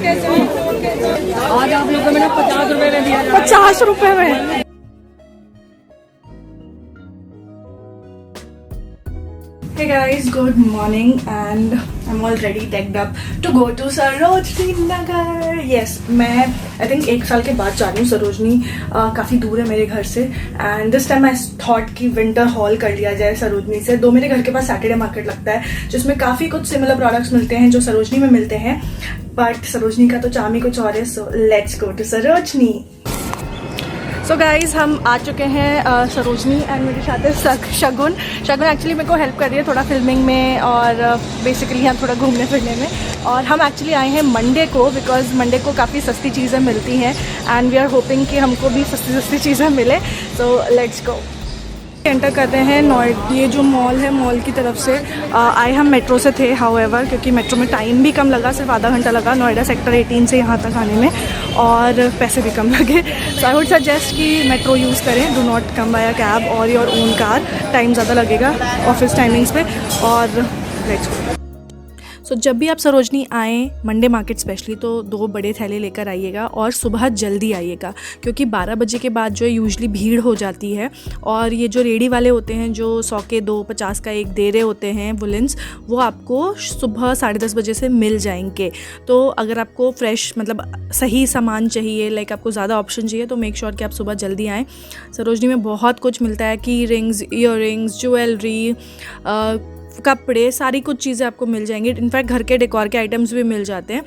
आज आप लोगों को मैंने 50 रुपए में दिया, 50 रुपए में। Hey guys, good morning and I'm already tagged up to go to Sarojini Nagar. Yes, मैं I think 1 साल के बाद जा रही हूँ सरोजनी। काफ़ी दूर है मेरे घर से and this time I thought कि विंटर हॉल कर लिया जाए सरोजनी से। दो मेरे घर के पास सैटरडे मार्केट लगता है जिसमें काफ़ी कुछ सिमिलर प्रोडक्ट्स मिलते हैं जो सरोजनी में मिलते हैं, बट सरोजनी का तो चार्म ही कुछ और है। So let's go to Sarojini. So guys हम आ चुके हैं सरोजनी एंड मेरे साथ है शगुन एक्चुअली मेरे को हेल्प कर रही है थोड़ा फिल्मिंग में और बेसिकली यहाँ थोड़ा घूमने फिरने में। और हम एक्चुअली आए हैं मंडे को बिकॉज मंडे को काफ़ी सस्ती चीज़ें मिलती हैं एंड वी आर होपिंग कि हमको भी सस्ती चीज़ें मिले। सो लेट्स गो। एंटर करते हैं नोएडा, ये जो मॉल है मॉल की तरफ से। आए हम मेट्रो से थे हाउएवर क्योंकि मेट्रो में टाइम भी कम लगा, सिर्फ आधा घंटा लगा नोएडा सेक्टर 18 से यहाँ तक आने में और पैसे भी कम लगे। सो आई वुड सजेस्ट कि मेट्रो यूज़ करें, do not come by a cab और योर ओन कार। टाइम ज़्यादा लगेगा ऑफिस टाइमिंग्स पे। और लेट्स गो। सो जब भी आप सरोजनी आएँ मंडे मार्केट स्पेशली तो 2 बड़े थैले लेकर आइएगा और सुबह जल्दी आइएगा क्योंकि 12 बजे के बाद जो है यूजली भीड़ हो जाती है। और ये जो रेडी वाले होते हैं जो 100 के 2, 50 का 1 दे रहे होते हैं वुलेंस, वो आपको सुबह 10:30 बजे से मिल जाएंगे। तो अगर आपको फ्रेश मतलब सही सामान चाहिए, लाइक आपको ज़्यादा ऑप्शन चाहिए, तो मेक श्योर कि आप सुबह जल्दी आएँ। सरोजनी में बहुत कुछ मिलता है, की रिंग्स, ईयर रिंग्स, ज्वेलरी, कपड़े, सारी कुछ चीज़ें आपको मिल जाएंगी। इनफैक्ट घर के डेकोर के आइटम्स भी मिल जाते हैं।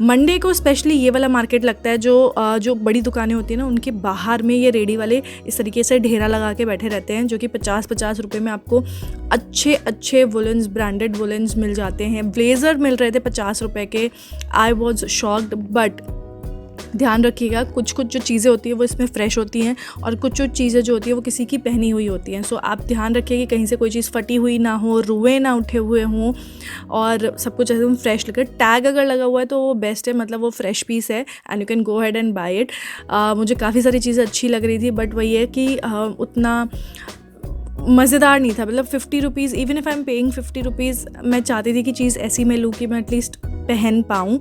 मंडे को स्पेशली ये वाला मार्केट लगता है जो बड़ी दुकानें होती हैं ना, उनके बाहर में ये रेडी वाले इस तरीके से ढेरा लगा के बैठे रहते हैं जो कि 50-50 रुपये में आपको अच्छे वुलेंस, ब्रांडेड वुलेंस मिल जाते हैं। ब्लेज़र मिल रहे थे 50 रुपये के। आई वॉज शॉक्ड, बट ध्यान रखिएगा कुछ जो चीज़ें होती हैं वो इसमें फ़्रेश होती हैं और कुछ चीज़ें जो होती हैं वो किसी की पहनी हुई होती हैं। सो आप ध्यान रखिए कि कहीं से कोई चीज़ फटी हुई ना हो, रुए ना उठे हुए हों और सब कुछ एकदम फ्रेश लगे। टैग अगर लगा हुआ है तो वो बेस्ट है, मतलब वो फ्रेश पीस है and you can go head and buy it. मुझे काफ़ी सारी चीज़ें अच्छी लग रही थी, बट वही है कि उतना मज़ेदार नहीं था। मतलब 50 rupees, even if I am paying 50 rupees, मैं चाहती थी कि चीज़ ऐसी मैं लूँ कि मैं एटलीस्ट पहन पाऊँ।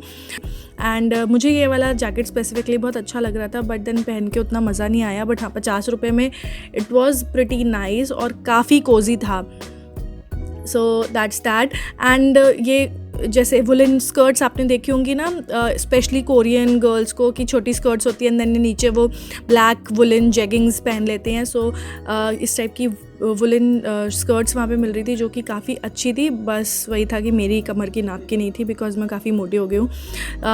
एंड मुझे ये वाला जैकेट स्पेसिफिकली बहुत अच्छा लग रहा था, बट देन पहन के उतना मज़ा नहीं आया। बट हाँ, 50 रुपये में इट वॉज़ प्रिटी नाइस और काफ़ी कोजी था। So that's that. एंड ये जैसे वुलन स्कर्ट्स आपने देखी होंगी ना, स्पेशली कोरियन गर्ल्स को, कि छोटी स्कर्ट्स होती हैं, देन नीचे वो ब्लैक वुलन जेगिंग्स पहन लेते हैं। सो इस टाइप की वुलन स्कर्ट्स वहाँ पे मिल रही थी जो कि काफ़ी अच्छी थी। बस वही था कि मेरी कमर की नाप की नहीं थी बिकॉज मैं काफ़ी मोटी हो गई हूँ।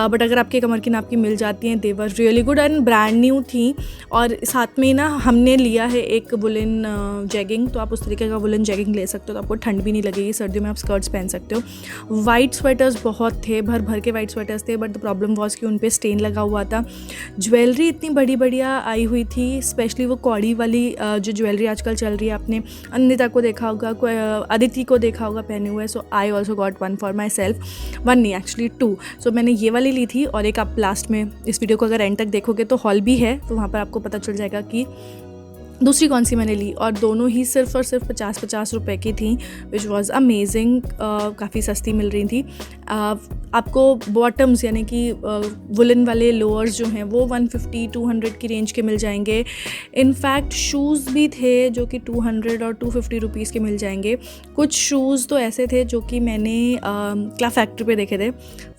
बट अगर आपके कमर की नाप की मिल जाती हैं, they were really good and brand new थी। और साथ में ना हमने लिया है एक वुलन जेगिंग, तो आप उस तरीके का वुलन जेगिंग ले सकते हो तो आपको ठंड भी नहीं लगेगी। सर्दियों में आप स्कर्ट्स पहन सकते हो। वाइट स्वेटर्स बहुत थे, भर के वाइट स्वेटर्स थे, बट द प्रॉब्लम वॉज कि उन पर स्टेन लगा हुआ था। ज्वेलरी इतनी बढ़िया आई हुई थी, स्पेशली वो कौड़ी वाली जो ज्वेलरी आजकल चल रही है। आपने अनिता को देखा होगा, अदिति को देखा होगा पहने हुए। So I also got one for myself, one नहीं एक्चुअली 2। सो मैंने ये वाली ली थी और एक आप लास्ट में इस वीडियो को अगर एंड तक देखोगे तो हॉल भी है, तो वहाँ पर आपको पता चल जाएगा कि दूसरी कौन सी मैंने ली। और दोनों ही सिर्फ और सिर्फ 50 रुपए की थी, विच वॉज़ अमेजिंग। काफ़ी सस्ती मिल रही थी। आपको बॉटम्स यानी कि वुलन वाले लोअर्स जो हैं वो 150-200 की रेंज के मिल जाएंगे। इनफैक्ट शूज़ भी थे जो कि 200 और 250 रुपीज़ के मिल जाएंगे। कुछ शूज़ तो ऐसे थे जो कि मैंने क्लब फैक्ट्री पे देखे थे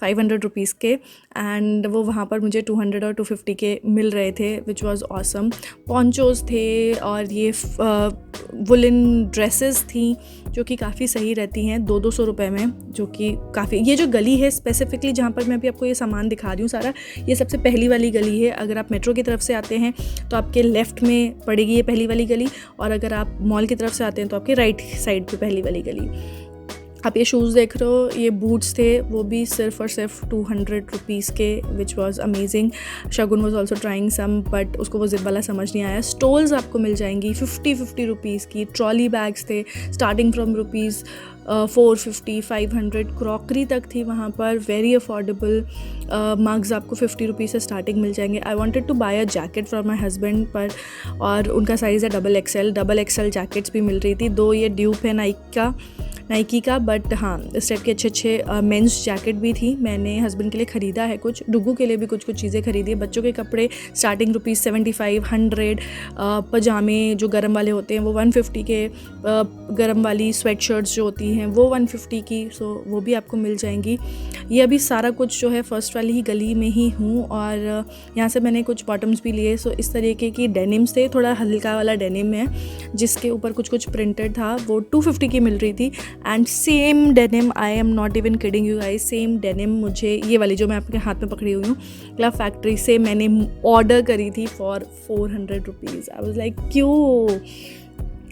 500 रुपीज़ के, एंड वो वहाँ पर मुझे 200 और 250 के मिल रहे थे, विच वॉज़ ऑसम। पॉन्चोज़ थे और ये वुलन ड्रेसेस थी जो कि काफ़ी सही रहती हैं 200 रुपये में, जो कि काफ़ी। ये जो गली है स्पेसिफिकली जहाँ पर मैं अभी आपको ये सामान दिखा रही हूँ सारा, ये सबसे पहली वाली गली है। अगर आप मेट्रो की तरफ से आते हैं तो आपके लेफ़्ट में पड़ेगी ये पहली वाली गली, और अगर आप मॉल की तरफ से आते हैं तो आपके राइट साइड पे पहली वाली गली। आप ये शूज़ देख रहे हो, ये बूट्स थे, वो भी सिर्फ और सिर्फ 200 रुपीज़ के, which was amazing. Shagun was also trying some, but उसको वो जिप वाला समझ नहीं आया। स्टोल्स आपको मिल जाएंगी 50 रुपीज़ की। ट्रॉली बैग्स थे स्टार्टिंग फ्रॉम रुपीज़ 450-500, क्रॉकरी तक थी वहाँ पर, वेरी अफोर्डेबल। मग्स आपको 50 रुपीज़ से स्टार्टिंग मिल जाएंगे। I wanted to buy a jacket for my husband, पर और उनका साइज़ है XXL जैकेट्स भी मिल रही थी। 2 ये ड्यूप है नाइक का नाइकी का, बट हाँ इस टाइप के अच्छे मेंस जैकेट भी थी। मैंने हस्बैंड के लिए ख़रीदा है कुछ, डुगू के लिए भी कुछ चीज़ें खरीदी है। बच्चों के कपड़े स्टार्टिंग ₹75, 100, पजामे जो गर्म वाले होते हैं वो 150 के, गर्म वाली स्वेट शर्ट्स जो होती हैं वो 150 की, सो वो भी आपको मिल जाएंगी। ये अभी सारा कुछ जो है फ़र्स्ट वाली ही गली में ही हूँ, और यहाँ से मैंने कुछ बॉटम्स भी लिए। सो इस तरीके की डेनिम्स थे, थोड़ा हल्का वाला डेनिम है जिसके ऊपर कुछ प्रिंटेड था, वो 250 की मिल रही थी। And same denim, I am not even kidding you guys, same denim मुझे ये वाली जो मैं आपके हाथ में पकड़ी हुई हूँ क्लब फैक्ट्री से मैंने ऑर्डर करी थी for 400 rupees. I was like क्यों,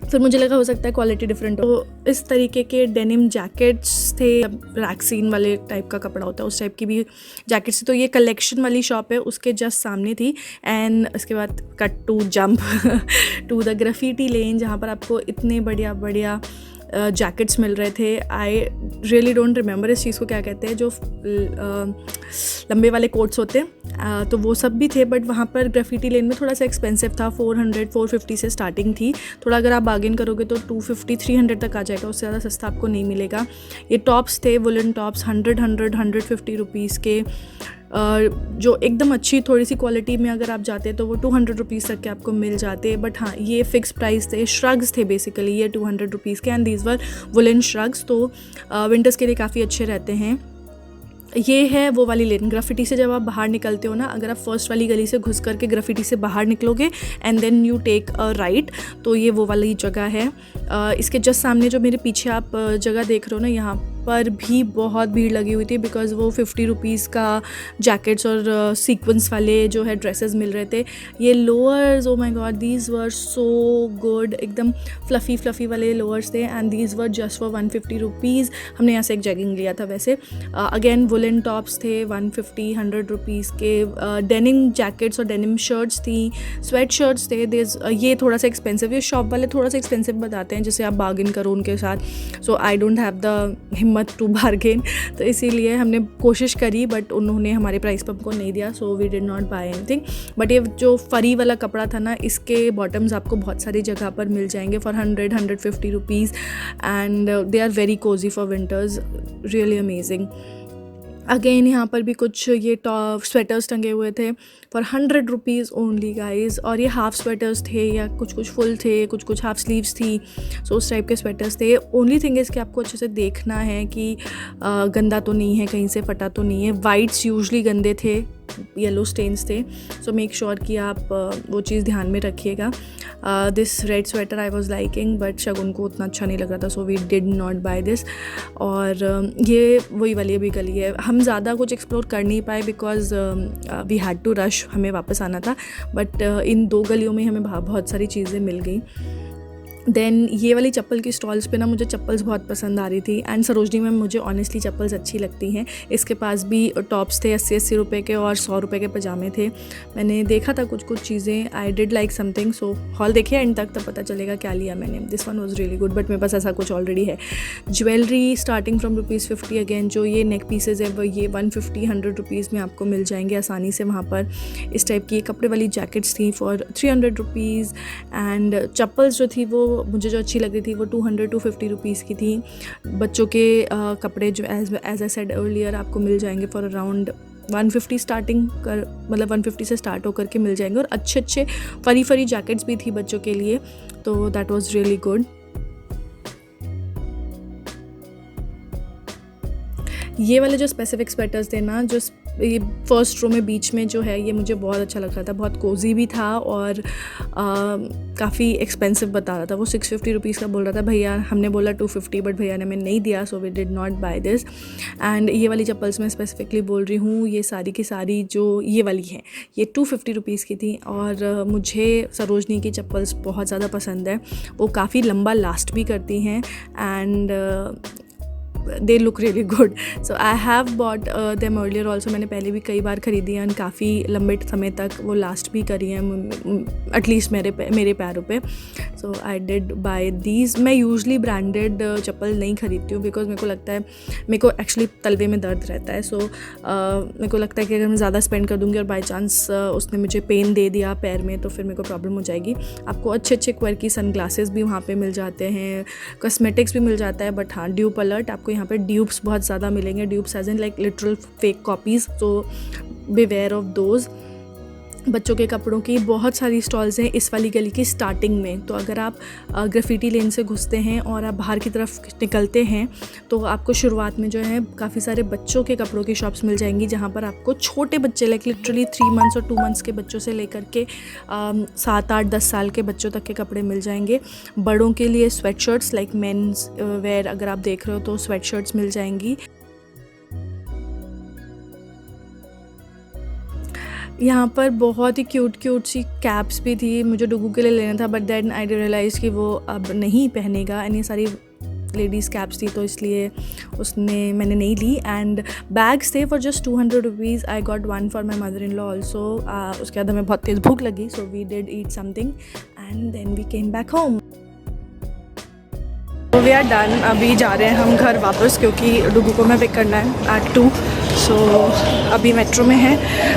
फिर मुझे लगा हो सकता है क्वालिटी डिफरेंट हो। तो इस तरीके के डेनिम जैकेट्स थे, रैक्सीन वाले टाइप का कपड़ा होता है उस टाइप की भी जैकेट्स थी। तो ये कलेक्शन वाली शॉप है, उसके जस्ट सामने थी। एंड इसके बाद cut to jump to the graffiti lane, जहाँ पर आपको इतने बढ़िया जैकेट्स मिल रहे थे। आई रियली डोंट रिमेंबर इस चीज़ को क्या कहते हैं, जो लंबे वाले कोट्स होते हैं, तो वो सब भी थे। बट वहाँ पर ग्राफिटी लेन में थोड़ा सा एक्सपेंसिव था, 400-450 से स्टार्टिंग थी। थोड़ा अगर आप बार्गेन करोगे तो 250-300 तक आ जाएगा, उससे ज़्यादा सस्ता आपको नहीं मिलेगा। ये टॉप्स थे, वुलन टॉप्स, 100-150 रुपीज़ के, जो एकदम अच्छी थोड़ी सी क्वालिटी में अगर आप जाते तो वो 200 रुपीज़ तक के आपको मिल जाते। बट हाँ ये फ़िक्स प्राइस थे, श्रग्स थे बेसिकली ये 200 रुपीज़ के, and these were woollen shrugs, तो विंटर्स के लिए काफ़ी अच्छे रहते हैं। ये है वो वाली लेन, ग्राफिटी से जब आप बाहर निकलते हो ना, अगर आप फर्स्ट वाली गली से घुस करके ग्राफिटी से बाहर निकलोगे and then you take a right, तो ये वो वाली जगह है। इसके जस्ट सामने जो मेरे पीछे आप जगह देख रहे हो ना, यहाँ पर भी बहुत भीड़ लगी हुई थी, बिकॉज़ वो 50 रुपीज़ का जैकेट्स और सीक्वेंस वाले जो है ड्रेसेस मिल रहे थे। ये lowers, oh my God, these were so good, एकदम फ्लफ़ी वाले लोअर्स थे, and these were just for 150 rupees. हमने यहाँ से एक जैगिंग लिया था वैसे। अगेन वुलन टॉप्स थे 150-100 रुपीज़ के, डेनिम जैकेट्स और डेनिम शर्ट्स थी, स्वेट शर्ट्स थे। ये थोड़ा सा एक्सपेंसिव, ये शॉप वाले थोड़ा सा एक्सपेंसिव बताते हैं जिससे आप बार्गेन करो उनके साथ। सो आई डोंट हैव द हिम्मत टू बार्गेन, तो इसीलिए हमने कोशिश करी, बट उन्होंने हमारे प्राइस पर हमको नहीं दिया, so we did not buy anything. But ये जो फरी वाला कपड़ा था ना, इसके बॉटम्स आपको बहुत सारी जगह पर मिल जाएंगे for 100-150 rupees, and they are very cosy for winters, really amazing. Again यहाँ पर भी कुछ ये टॉप स्वेटर्स टंगे हुए थे फॉर 100 रुपीज़ ओनली गाइज, और ये हाफ़ स्वेटर्स थे, या कुछ फुल थे, कुछ हाफ़ स्लीव्स थी, सो उस टाइप के स्वेटर्स थे। ओनली थिंग इज़ कि आपको अच्छे से देखना है कि गंदा तो नहीं है, कहीं से फटा तो नहीं है। वाइट्स यूजली गंदे थे, येलो स्टेन्स थे, सो मेक श्योर कि आप वो चीज़ ध्यान में रखिएगा। This red sweater I was liking, but Shagun को उतना अच्छा नहीं लग रहा था, so we did not buy this. और ये वही वाली अभी गली है, हम ज़्यादा कुछ एक्सप्लोर कर नहीं पाए because we had to rush, हमें वापस आना था। बट इन दो गलियों में हमें बहुत सारी चीज़ें मिल गई। देन ये वाली चप्पल की स्टॉल्स पे ना मुझे चप्पल्स बहुत पसंद आ रही थी, एंड सरोजनी में मुझे ऑनेस्टली चप्पल्स अच्छी लगती हैं। इसके पास भी टॉप्स थे 80-80 रुपये के, और 100 रुपये के पजामे थे। मैंने देखा था कुछ चीज़ें, I did like something, so hall देखिए एंड तक, तब पता चलेगा क्या लिया मैंने। This one was really good, but मेरे पास ऐसा कुछ ऑलरेडी है। ज्वेलरी स्टार्टिंग फ्रॉम ₹50, अगेन जो ये नेक पीसेज है वो ये 150-100 रुपीज़ में आपको मिल जाएंगे आसानी से वहाँ पर। इस टाइप की कपड़े वाली जैकेट्स थी फॉर 300 रुपीज़, एंड चप्पल्स जो थी वो मुझे जो अच्छी लग रही थी वो 200-250 रुपीज़ की थी। बच्चों के कपड़े जो एज आई सेड अर्लियर आपको मिल जाएंगे फॉर अराउंड 150 स्टार्टिंग कर, मतलब 150 से स्टार्ट होकर के मिल जाएंगे। और अच्छे फरी जैकेट्स भी थी बच्चों के लिए, तो दैट वाज रियली गुड। ये वाले जो स्पेसिफिक स्वेटर्स थे ना, जो ये फर्स्ट रो में बीच में जो है, ये मुझे बहुत अच्छा लग रहा था, बहुत कोजी भी था, और काफ़ी एक्सपेंसिव बता रहा था। वो 650 रुपीज़ का बोल रहा था भैया, हमने बोला 250, बट भैया ने हमें नहीं दिया, so we did not buy this. And ये वाली चप्पल्स मैं स्पेसिफिकली बोल रही हूँ, ये सारी की सारी जो ये वाली हैं, ये 250 रुपीज़ की थी। और मुझे सरोजनी की चप्पल्स बहुत ज़्यादा पसंद है, वो काफ़ी लंबा लास्ट भी करती हैं, and they look really good, so I have bought them earlier also। मैंने पहले भी कई बार ख़रीदी हैं, काफ़ी लंबे समय तक वो लास्ट भी करी हैं, एटलीस्ट मेरे पैरों पे। सो आई डिड बाय दीज। मैं यूजली ब्रांडेड चप्पल नहीं खरीदती हूँ बिकॉज मेरे को लगता है, मेरे को एक्चुअली तलवे में दर्द रहता है। सो मेरे को लगता है कि अगर मैं ज़्यादा स्पेंड कर दूँगी और बाई चांस उसने मुझे पेन दे दिया पैर में तो फिर मेरे को प्रॉब्लम हो जाएगी। आपको अच्छे अच्छे क्वालिटी सनग्लासेस भी वहाँ पे मिल जाते हैं, कॉस्मेटिक्स भी मिल जाता है। बट हाँ, ड्यूप अलर्ट, आपको यहाँ पे ड्यूप्स बहुत ज़्यादा मिलेंगे। Dupes as in like literal fake copies, तो बिवेयर ऑफ दोज। बच्चों के कपड़ों की बहुत सारी स्टॉल्स हैं इस वाली गली की स्टार्टिंग में। तो अगर आप ग्राफिटी लेन से घुसते हैं और आप बाहर की तरफ निकलते हैं तो आपको शुरुआत में जो है काफ़ी सारे बच्चों के कपड़ों की शॉप्स मिल जाएंगी, जहाँ पर आपको छोटे बच्चे लाइक लिटरली 3 मंथ्स और 2 मंथ्स के बच्चों से लेकर के 7, 8, 10 साल के बच्चों तक के कपड़े मिल जाएंगे। बड़ों के लिए sweat shirts like men's wear अगर आप देख रहे हो तो स्वेट शर्ट्स मिल जाएंगी। यहाँ पर बहुत ही क्यूट सी कैप्स भी थी, मुझे डुगू के लिए लेना था बट देन आई रियलाइज़ कि वो अब नहीं पहनेगा। इतनी सारी लेडीज़ कैप्स थी तो इसलिए मैंने नहीं ली। एंड बैग्स थे for just 200 rupees. I got one for my mother in law also. उसके बाद हमें बहुत तेज़ भूख लगी, so we did eat something and then we came back home. तो वी आर डन, अभी जा रहे हैं हम घर वापस क्योंकि डुगू को मैं पिक करना है एट 2। सो अभी मेट्रो में है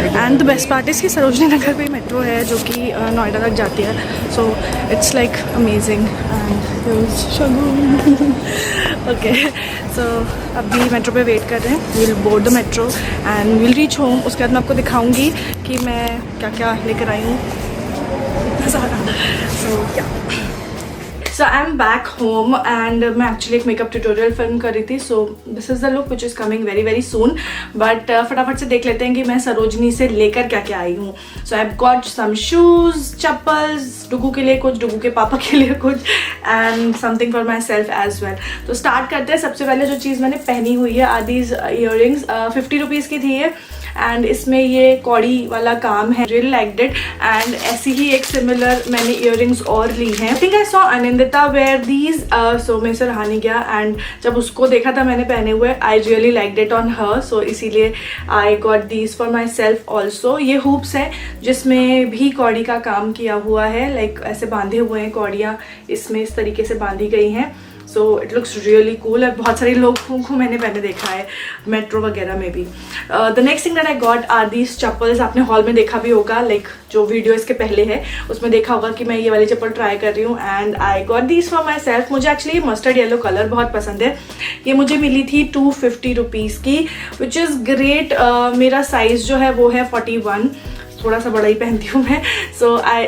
and the best part is कि सरोजनी नगर पे मेट्रो है जो कि नोएडा तक जाती है। So it's like amazing and okay. So अभी मेट्रो पे वेट कर रहे हैं, we will board the metro and will reach home. उसके बाद मैं आपको दिखाऊंगी कि मैं क्या क्या लेकर आई हूँ, इतना सारा। So yeah so I am back home and मैं एक्चुअली एक मेकअप ट्यूटोरियल फिल्म कर रही थी। So this is the look which is coming very very soon. But फटाफट से देख लेते हैं कि मैं सरोजनी से लेकर क्या क्या आई हूँ। So I have got some shoes, chappals, Dugu के लिए कुछ, डुगू के पापा के लिए कुछ and something for myself as well. तो स्टार्ट करते हैं। सबसे पहले जो चीज़ मैंने पहनी हुई है आर दीज ईयररिंग्स, 50 रुपीज़ की थी ये एंड इसमें ये कौड़ी वाला काम है, रियली लाइक्ड इट। एंड ऐसी ही एक सिमिलर मैंने ईयररिंग्स और ली हैं। I think I saw Anindita wear these, so मेरे से रहा नहीं गया एंड जब उसको देखा था मैंने पहने हुए, I really liked it on her, so इसीलिए I got these for myself also. ये हुप्स हैं जिसमें भी कौड़ी का काम किया हुआ है, लाइक ऐसे बांधे हुए हैं कौड़ियाँ इसमें इस तरीके से बांधी गई हैं। So it looks really cool. और बहुत सारे लोगों को मैंने पहने देखा है मेट्रो वगैरह में भी। The next thing that I got are these chappals. आपने हॉल में देखा भी होगा, लाइक जो वीडियो इसके पहले है उसमें देखा होगा कि मैं ये वाली चप्पल ट्राई कर रही हूँ and I got these for my self. मुझे एक्चुअली ये मस्टर्ड येलो कलर बहुत पसंद है। ये मुझे मिली थी 250 रुपीज़ की, विच इज़ ग्रेट। मेरा साइज़ जो है वो है 41, थोड़ा सा बड़ा ही पहनती हूँ मैं। So I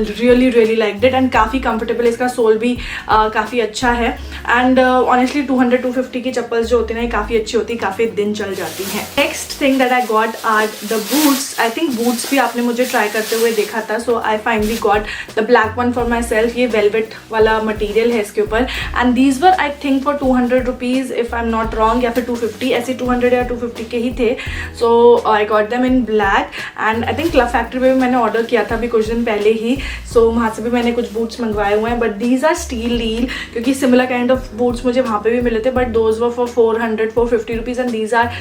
really liked it and काफ़ी कंफर्टेबल, इसका सोल भी काफ़ी अच्छा है। एंड ऑनेस्टली 200-250 की चप्पल्स जो होती हैं ना, ये काफ़ी अच्छी होती है, काफ़ी दिन चल जाती हैं। Next thing that I got are the boots. I think boots भी आपने मुझे ट्राई करते हुए देखा था। So I finally got the black one for myself. ये वेलवेट वाला मटीरियल है इसके ऊपर and these were I think for 200 rupees if I am not wrong, या फिर 250, ऐसे 200 या 250 के ही थे। So I got them in black and I think Club Factory में भी मैंने ऑर्डर किया था अभी कुछ दिन पहले ही। सो वहाँ से भी मैंने कुछ बूट्स मंगवाए हुए हैं, but these are steal deal क्योंकि सिमिलर काइंड ऑफ बूट्स मुझे वहाँ पे भी मिले थे, but those were for 400-450 rupees and these are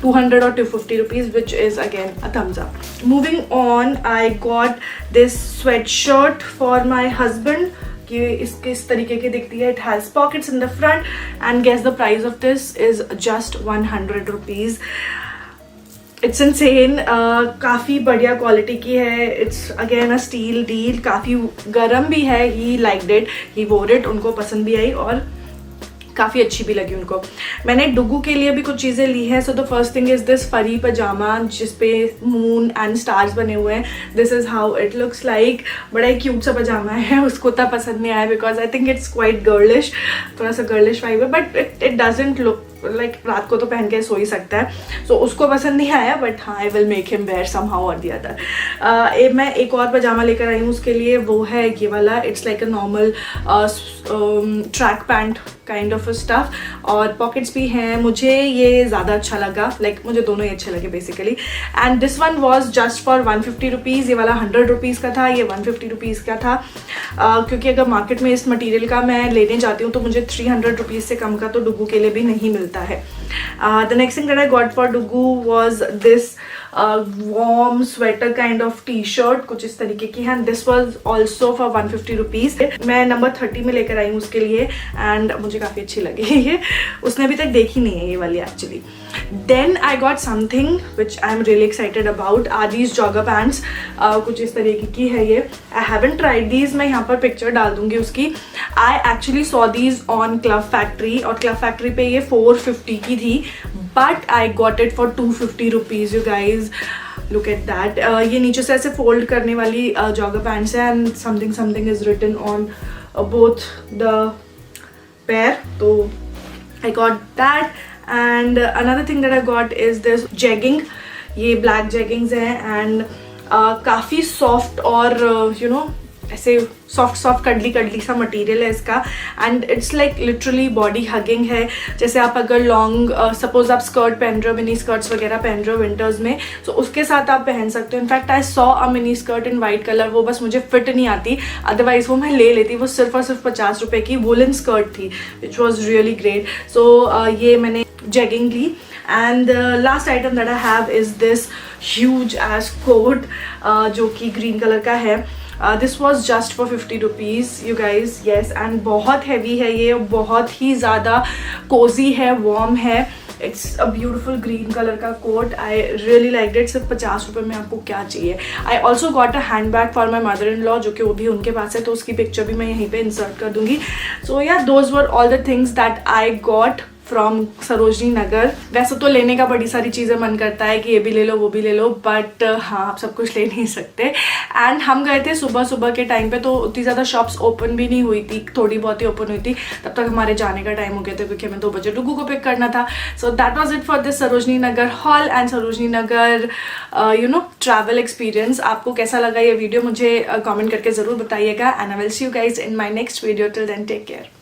200 or 250 rupees, which is again a thumbs up. Moving on, I got this sweatshirt for my husband. ये इस तरीके की दिखती है। It has pockets in the front and guess the price of this is just 100 rupees. It's insane. काफ़ी बढ़िया quality की है। It's again a steal deal, काफ़ी गर्म भी है। ही लाइक्ड इट, ही वोर इट, उनको पसंद भी आई और काफ़ी अच्छी भी लगी उनको। मैंने डुगू के लिए भी कुछ चीज़ें ली हैं। So the first thing is this फरी पजामा जिसपे मून एंड स्टार्स बने हुए हैं। This is how it looks like. बड़ा ही क्यूट सा पजामा है। उसको उतना पसंद नहीं आया because I think it's quite girlish, थोड़ा सा गर्लिश वाइब है, but it doesn't look like रात को तो पहन के सो ही सकता है। सो उसको पसंद नहीं आया, बट हाँ I will make him wear somehow और द अदर। मैं एक और पजामा लेकर आई हूँ उसके लिए, वो है ये वाला। It's like a normal track pant kind of stuff और पॉकेट्स भी हैं। मुझे ये ज़्यादा अच्छा लगा, लाइक मुझे दोनों ही अच्छे लगे basically. And this one was just for 150 rupees. ये वाला 100 रुपीज़ का था, ये 150 रुपीज़ का था। क्योंकि अगर मार्केट में इस मटेरियल का मैं लेने जाती हूँ तो मुझे 300 रुपीज़ से कम का तो डुगू के लिए भी नहीं मिलता है। The next thing that I got for Dugu was this warm sweater kind of t-shirt, कुछ इस तरीके की है. This was also for 150 rupees. मैं नंबर 30 में लेकर आई हूँ उसके लिए and मुझे काफ़ी अच्छी लगी ये. उसने अभी तक देखी नहीं है ये वाली actually. Then I got something which I am really excited about. Are these jogger pants? कुछ इस तरीके की है ये. I haven't tried these. मैं यहाँ पर picture डाल दूँगी उसकी. I actually saw these on Club Factory और Club Factory पे ये 450 की थी. But I got it for 250 rupees, you guys. Look at that. ये नीचे से ऐसे fold करने वाली jogger pants है and something is written on both the pair. तो I got that. And another thing that I got is this jegging. ये black jeggings हैं and काफ़ी soft और you know ऐसे सॉफ्ट कडली सा मटेरियल है इसका. And it's like literally body hugging है. जैसे आप अगर लॉन्ग सपोज आप स्कर्ट पहन रहे हो, मिनी स्कर्ट्स वगैरह पहन रहे हो विंटर्स में, तो उसके साथ आप पहन सकते हो. In fact I saw a mini skirt in white colour. वो बस मुझे फिट नहीं आती, अदरवाइज वो मैं ले लेती. वो सिर्फ और सिर्फ 50 रुपये की वुलन स्कर्ट थी which was really great. So ये मैंने जेगिंग ली. And last item that I have is this huge ass coat जो कि ग्रीन कलर का है. This was just for 50 rupees you guys. Yes, and बहुत हैवी है ये, बहुत ही ज़्यादा कोजी है, वार्म है. It's a beautiful green colour का coat. I really like it. सिर्फ 50 रुपये में आपको क्या चाहिए. आई also got a hand bag for my mother in law जो कि वो भी उनके पास है, तो उसकी पिक्चर भी मैं यहीं पे इंसर्ट कर दूंगी. So yeah those were all the things that I got from Sarojini Nagar. वैसे तो लेने का बड़ी सारी चीज़ें मन करता है कि ये भी ले लो वो भी ले लो, बट हाँ आप सब कुछ ले नहीं सकते. एंड हम गए थे सुबह के टाइम पे, तो उतनी ज़्यादा शॉप्स ओपन भी नहीं हुई थी, थोड़ी बहुत ही ओपन हुई थी. तब तक हमारे जाने का टाइम हो गया था क्योंकि हमें 2 बजे डुगू को पिक करना था. So that was it for this Sarojini Nagar hall and Sarojini Nagar you know travel experience. आपको कैसा लगा ये वीडियो मुझे कॉमेंट करके ज़रूर बताइएगा. And I will see you guys in my next video. Till then take care.